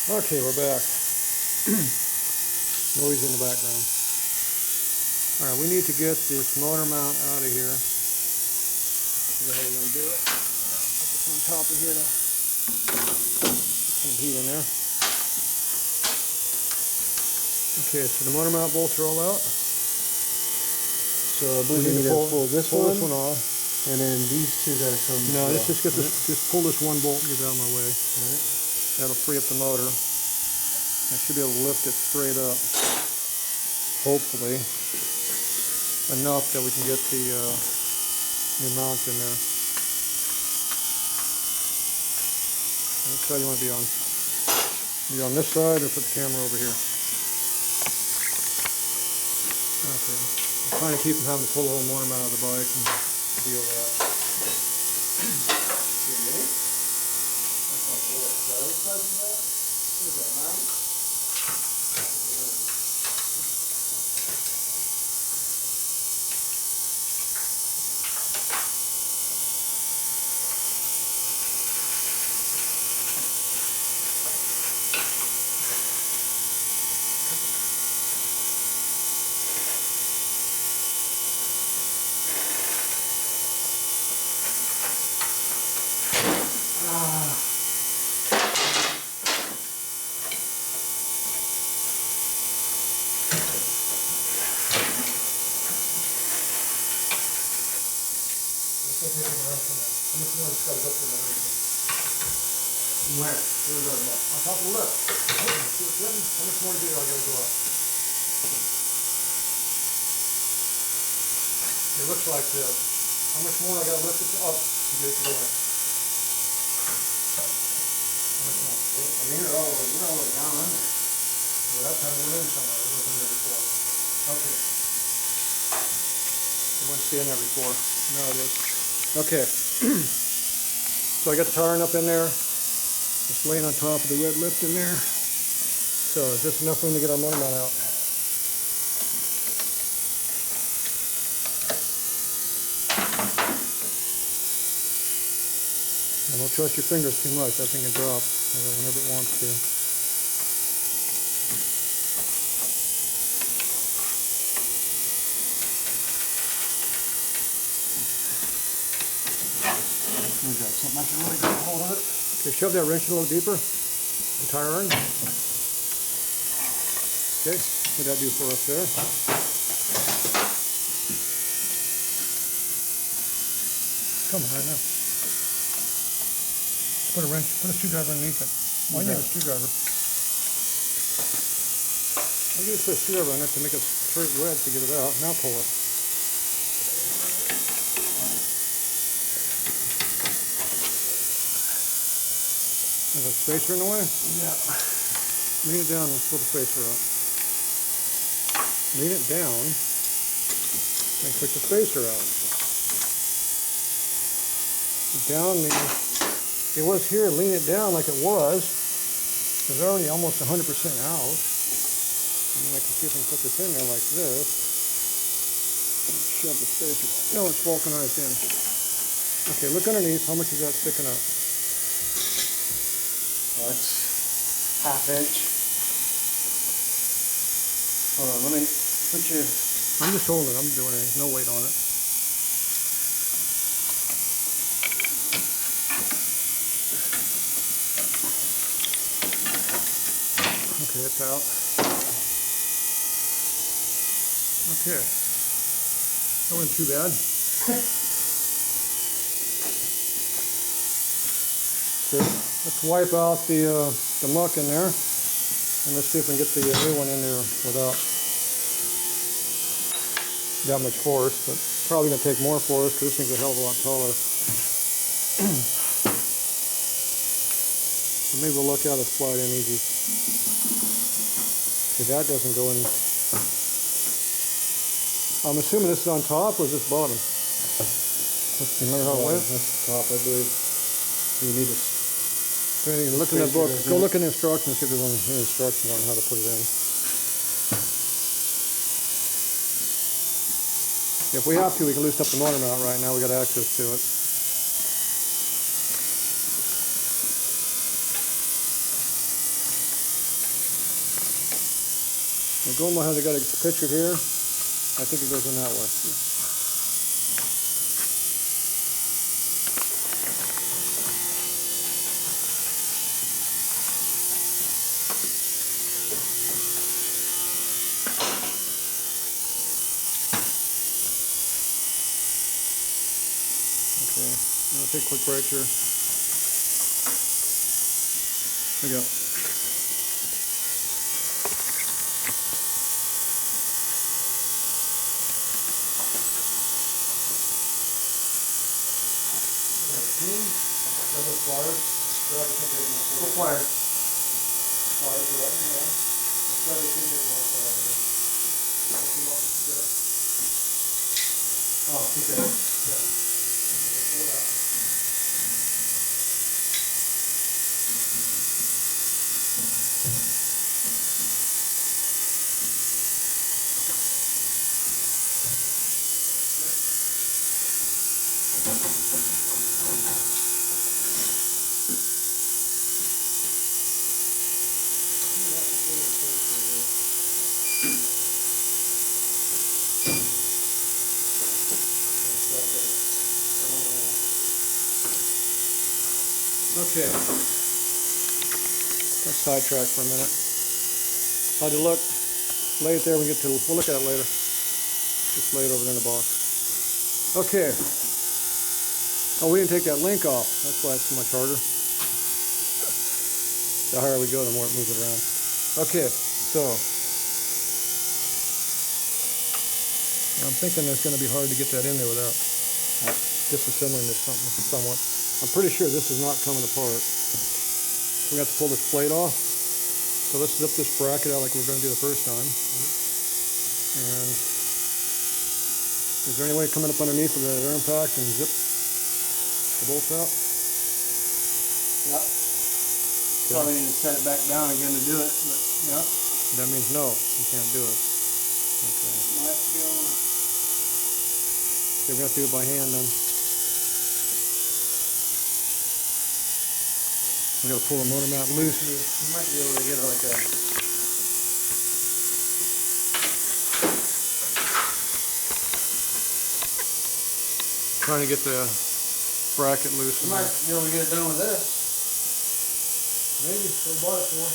Okay, we're back. Noise in the background. Alright, we need to get this motor mount out of here. See how we're going to do it. Put this on top of here to get some heat in there. Okay, so the motor mount bolts are all out. So I believe we need to pull this one off. And then these two gotta come. No, let's just get this. Just pull this one bolt and get it out of my way. All right. That'll free up the motor. I should be able to lift it straight up. Hopefully, enough that we can get the new mount in there. Which side do you want to be on? Be on this side or put the camera over here? Okay. I'm trying to keep from having to pull the whole motor mount out of the bike and deal with that. Where? On top of the lip. How much more do I gotta go up? It looks like this. How much more I gotta lift it up to get it to go in? How much more? I mean, you're all the way down under. Well, that time went in somewhere. It wasn't there before. Okay. It wouldn't stay in there before. No, it is. Okay. So I got the tire up in there. It's laying on top of the red lift in there. So is this enough room to get our motor mount out? And don't trust your fingers too much. That thing can drop whenever it wants to. We got something I can really grab hold of it. Okay, shove that wrench a little deeper. The tire iron. Okay, what did that do for us there? Come on, right now. Put a wrench, put a screwdriver underneath it. Why do you need a screwdriver? I just put a screwdriver on it to make a straight wedge to get it out. Now pull it. Is a spacer in the way? Yeah. Lean it down and pull the spacer out. Lean it down and push the spacer out. Down the, it was here, lean it down like it was. It's already almost 100% out. And then I can see if I can put this in there like this. And shove the spacer out. No, it's vulcanized in. Okay, look underneath. How much is that sticking up? Well, it's ½ inch. Hold on, let me put you. I'm just holding it. I'm doing it. There's no weight on it. Okay, it's out. Okay. That wasn't too bad. Okay, let's wipe out the muck in there. And let's see if we can get the new one in there without that much force. But probably going to take more force because this thing's a hell of a lot taller. So maybe we'll look out and slide in easy. Okay, that doesn't go in. I'm assuming this is on top or is this bottom? Let's see, remember how it was? That's the top, I believe. You need to. Look in the book. Go look in the instructions, see if there's any instructions on how to put it in. If we have to, we can loosen up the motor mount right now. We got access to it. The Goma has got it pictured here. I think it goes in that way. Okay, I'll take a quick break here. There we go. Double pliers. Go pliers. Pliers are right in your hand. Let's grab the thing that's Oh, okay. yeah. Pull it out. Okay. Let's sidetrack for a minute. How'd you look? Lay it there. We'll look at it later. Just lay it over there in the box. Okay. Oh, we didn't take that link off. That's why it's so much harder. The higher we go, the more it moves it around. Okay, so I'm thinking it's going to be hard to get that in there without disassembling this somewhat. I'm pretty sure this is not coming apart. We have to pull this plate off. So let's zip this bracket out like we're going to do the first time. And is there any way coming up underneath with the air impact and zip the bolts out? Yep. Probably need to set it back down again to do it, but yeah. That means no, you can't do it. Okay. Might be able to. Okay, we're going to have to do it by hand then. We got to pull the motor mount loose. You might be able to get like a. Trying to get the bracket loose. You might be able to get it done with this. Maybe. We bought it for.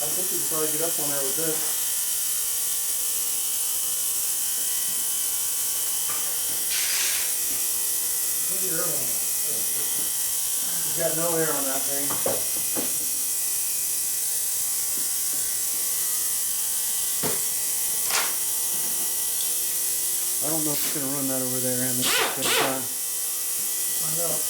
I think you can probably get up on there with this. Where's your air on that? You've got no air on that thing. I don't know if it's going to run that over there and this at the same time. Find out.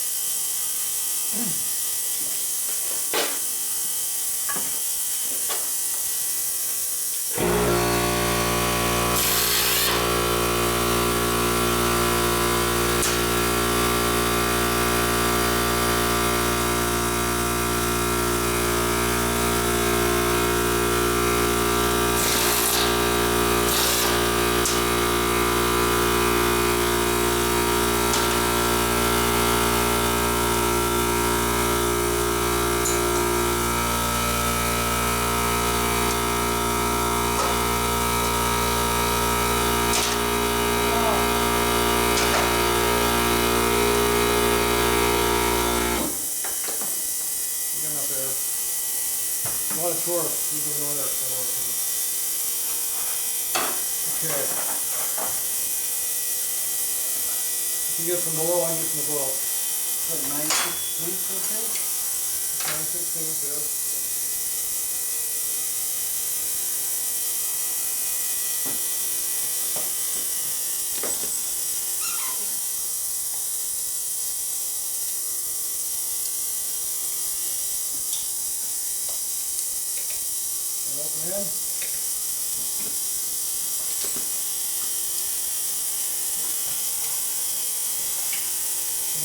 A lot of torque, even though that's okay. You can get from below, I can get from above. What, 9/16, okay? 9/16, yes. Open in.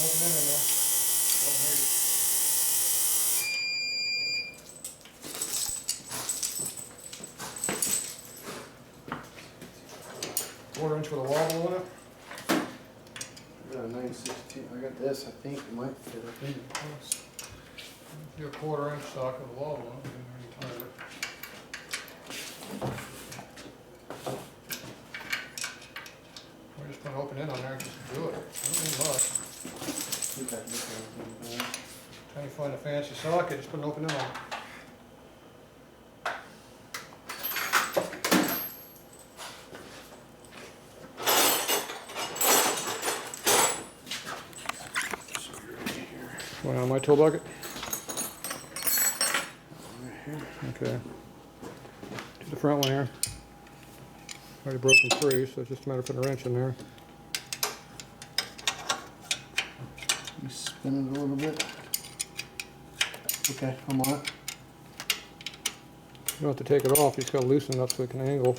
Open in there. Open here. Quarter inch with a wobble in it. I got a 9/16. I got this. I think it might fit. I think it does. Your 1/4 inch socket of wall one, and then you tie it. We're just gonna open it on there and just do it. I don't need much. I think I can get everything. Trying to find a fancy socket, just put an open end on it. Well, my tool bucket? Okay. To the front one here. Already broken free, so it's just a matter of putting a wrench in there. You spin it a little bit. Okay, I'm on it. You don't have to take it off, you just gotta loosen it up so it can angle.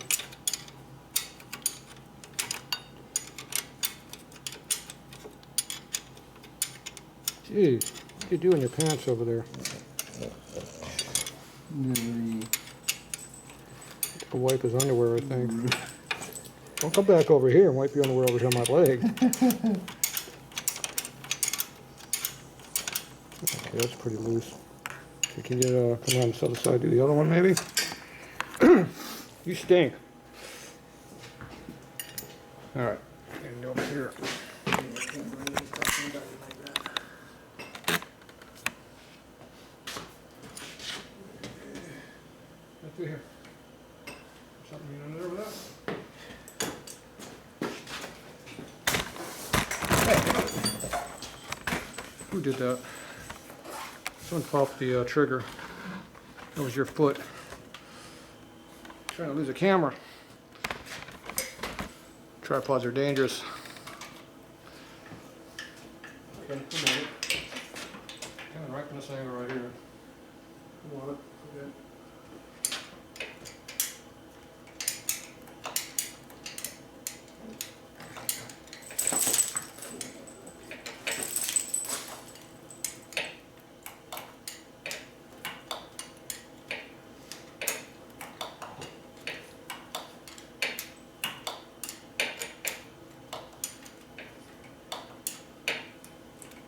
Geez, what are you doing in your pants over there? I'll wipe his underwear, I think. Don't come back over here and wipe your underwear over here on my leg. Okay, that's pretty loose. So can you come around this other side, do the other one maybe? You stink. Alright, and over here. Right through here. Something you know there with that? Who did that? Someone popped the trigger. That was your foot. Trying to lose a camera. Tripods are dangerous. Okay, coming right from this angle right here. I'm on it. Okay.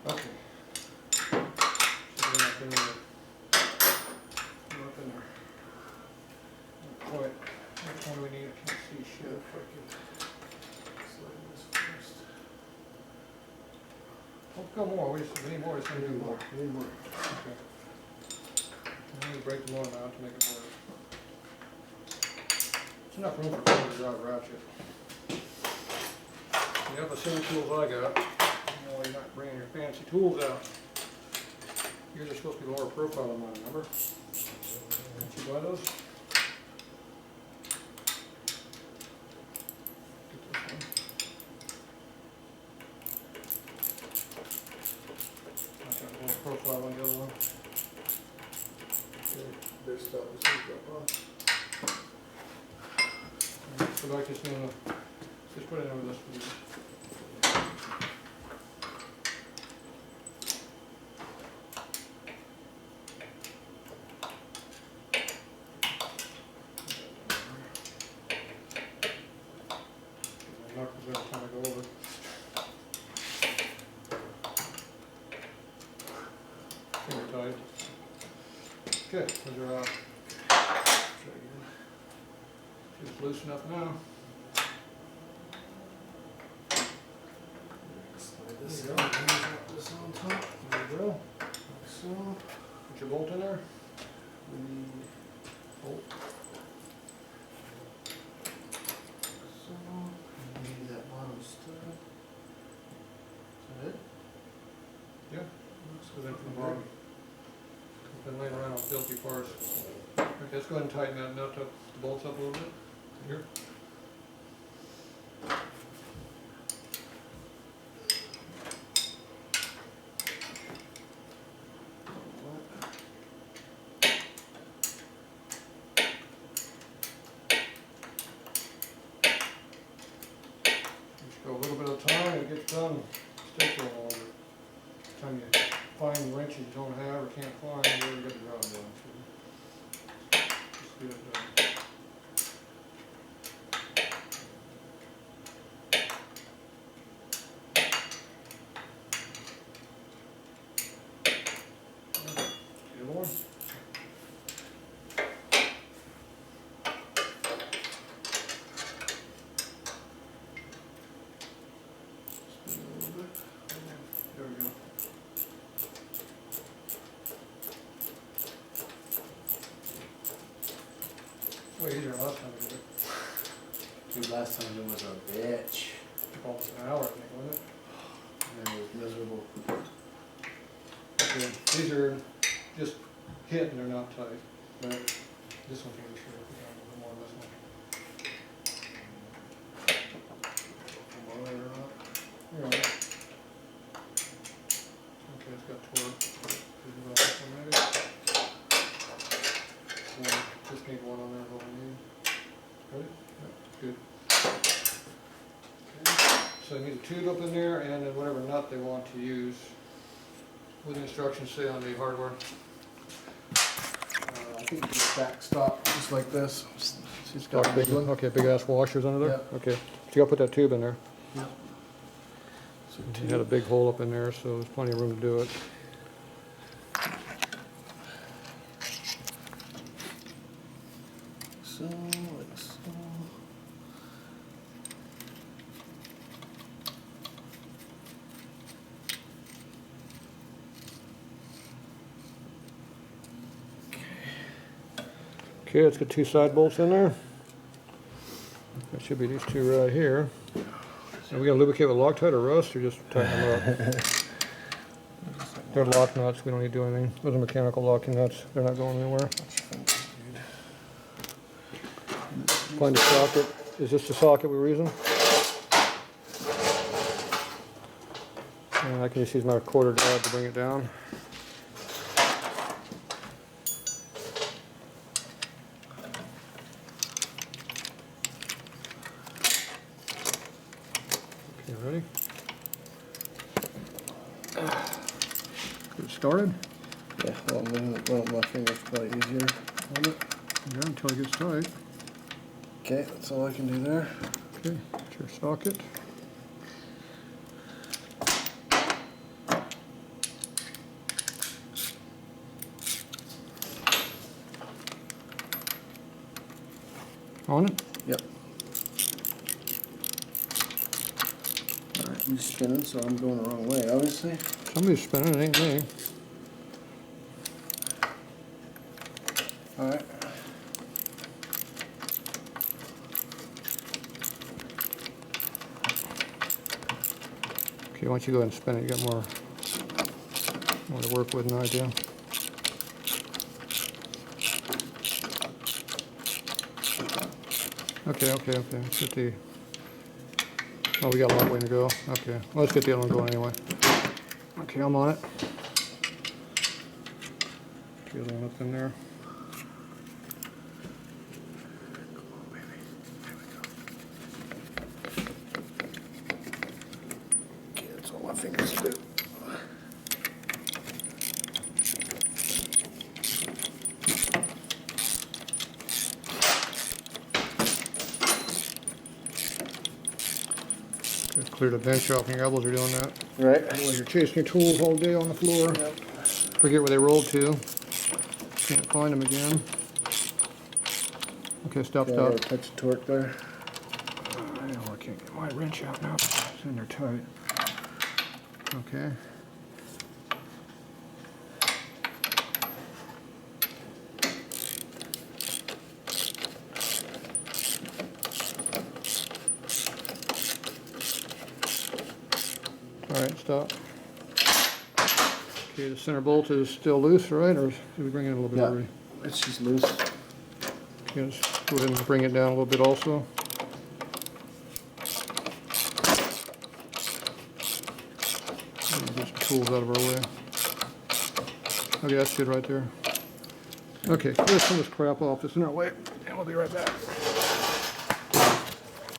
Okay. So we're up in there. We're up in there. Not quite. Which one do we need? I can't see shit. If I can slide this first. Oh, go more. We need more. Just need more. Need more. Okay. I need to break the motor out to make it work. There's enough room for one to drive a ratchet. You have the same tools I got. No, you're not bringing your fancy tools out. Yours are supposed to be lower profile than mine, remember? Didn't you buy those? Get this one. I got a lower profile on the other one. This stuff is hooked up, So like this in just put it in with this. Knuckles every time I go over. Finger tight. Okay, those are out. Just loose enough now. Slide There this you out. go. This on top. There you go. Like so. Put your bolt in there. We need Bolt. so. We need that bottom stud. Is that it? Yeah. So then from the bottom. Been laying around on filthy parts. Okay, let's go ahead and tighten that nut up, the bolts up a little bit. Here. Just go a little bit at a time, it gets done. It takes a little longer. Time you find wrenches you don't have or can't find, you already got the job done. So just get it done. way easier last time we did it. Dude, last time it was a bitch. Took almost an hour, I think, wasn't it? And it was miserable. Okay, these are just hit and they're not tight, but this one can be sure if we got a little more of this one. Yeah. Okay, it's got torque. This one maybe. Just need one on there, what we need. Ready? Yeah, good. Okay. So you need a tube up in there and then whatever nut they want to use. What the instructions say on the hardware. I think it's backstop, just like this. She's got a big one. Okay, big ass washers under there? Yeah. Okay. So you gotta put that tube in there. Yeah. You had a big hole up in there, so there's plenty of room to do it. So, like so. Okay, let's get 2 side bolts in there. That should be these 2 right here. Are we gonna lubricate with Loctite or rust, or just tighten them up? They're lock nuts, we don't need to do anything. Those are mechanical locking nuts, they're not going anywhere. Find a socket. Is this the socket we were using? And I can just use my quarter dad to bring it down. Okay, ready? Get it started? Yeah, well, my finger's probably easier on it. Yeah, until it gets tight. Okay, that's all I can do there. Okay, get your socket. On it? Yep. Alright, I'm spinning, so I'm going the wrong way, obviously. Somebody's spinning, it ain't me. Alright. Okay, once you go ahead and spin it, you got more to work with than I do. Okay. Let's get the. Oh, we got a long way to go. Okay, well, let's get the other one going anyway. Okay, I'm on it. Get the other one up in there. Come on, baby. There we go. Okay, that's all my fingers do. Just clear the bench off, and your elbows are doing that. Right. Otherwise, you're chasing your tools all day on the floor. Yep. Forget where they rolled to. Can't find them again. Okay, stop. Okay, I got a touch of torque there. I can't get my wrench out now. It's in there tight. Okay. All right, stop. Okay, the center bolt is still loose, right? Or should we bring it in a little bit early? It's just loose. Okay, let's go ahead and bring it down a little bit also. Get some tools out of our way. Okay, that's good right there. Okay, let's turn this crap off. It's in our way, and we'll be right back.